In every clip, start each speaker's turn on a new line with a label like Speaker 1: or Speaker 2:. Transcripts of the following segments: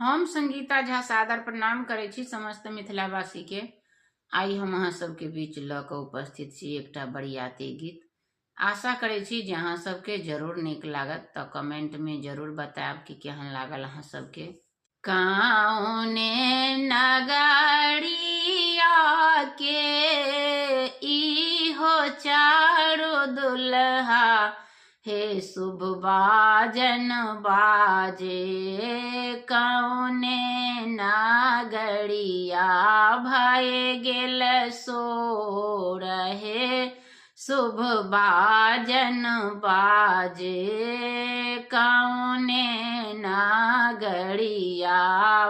Speaker 1: हम संगीता झा सादर प्रणाम करै छी समस्त मिथिलावासी के। आई हम अहाँ सबके बीच ल क उपस्थित छी एकटा बरियाती गीत। आशा करै छी जे अहाँ सबके जरूर नीक लागत, त कमेंट में जरूर बतायब कि केहन लागल अहाँ सबके। काउने नगरिया के इहो चारो दुल्हा, हे शुभ बाजन बाजे कौने नागरिया, भय गेल सोर हे शुभ बाजन बाजे कौने नागरिया,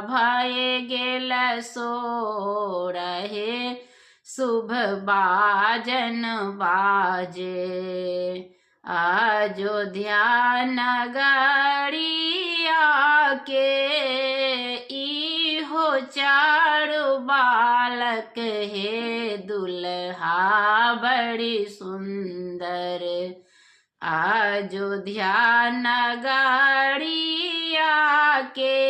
Speaker 1: भय गेल सोर हे शुभ बाजन बाजे। अयोध्या नगरिया के इहो चारो बालक, हे दुल्हा बड़ी सुंदर। अयोध्या नगरिया के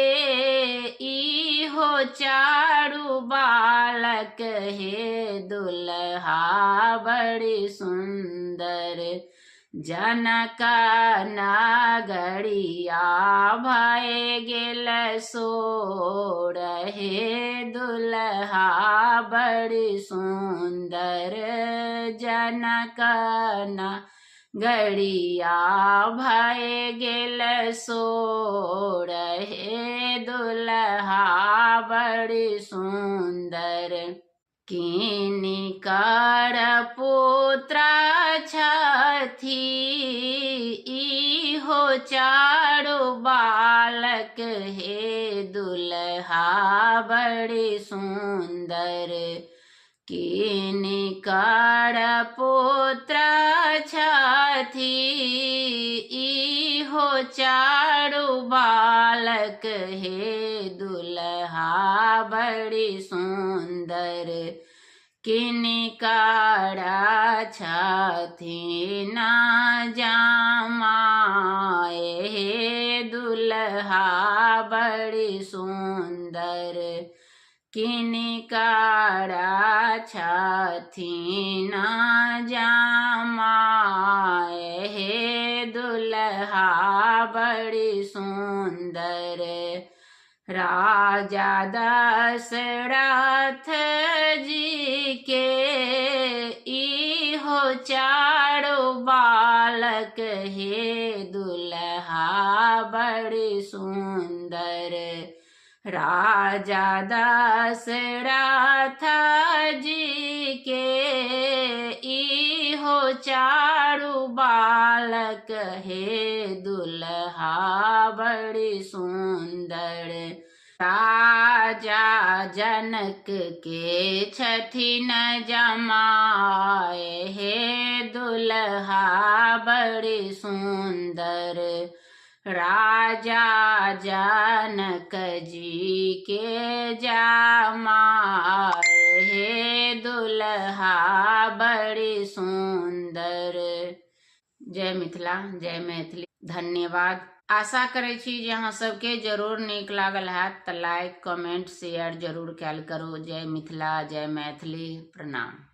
Speaker 1: इहो चारो बालक, हे दुल्हा बड़ी सुंदर। जनक नगरिया भय गेल सोर, हे दुल्हा बड़ी सुंदर। जनक नगरिया भय गेल सोर, हे दुल्हा बड़ी सुंदर। किनकर पुत्र छथि इहो चारो बालक, हे दुल्हा बड़ी सुंदर। किनकर पुत्र छथि इहो चारो बालक, हे दुल्हा बड़ी सुंदर। किनकर छथिन जमाए, हे दुल्हा बड़ी सुंदर। किनकर छथिन जमाए, हे दुल्हा बड़ी सुंदर। राजा दशरथ जी के इहो चारो बालक, हे दुल्हा बड़ी सुंदर। राजा दशरथ जी के इहो चारो बालक, हे दुल्हा बड़ी सुंदर। राजा जनक के छथिन जमाए, हे दुल्हा बड़ी सुंदर। राजा जनक जी के जमाए, हे दुल्हा बड़ी सुंदर। जय मिथिला, जय मैथिली। धन्यवाद। आशा करै छी जे अहाँ सबके जरूर नीक लागल हैत, त लाइक कमेंट शेयर जरूर कैल करू। जय मिथिला, जय मैथिली, प्रणाम।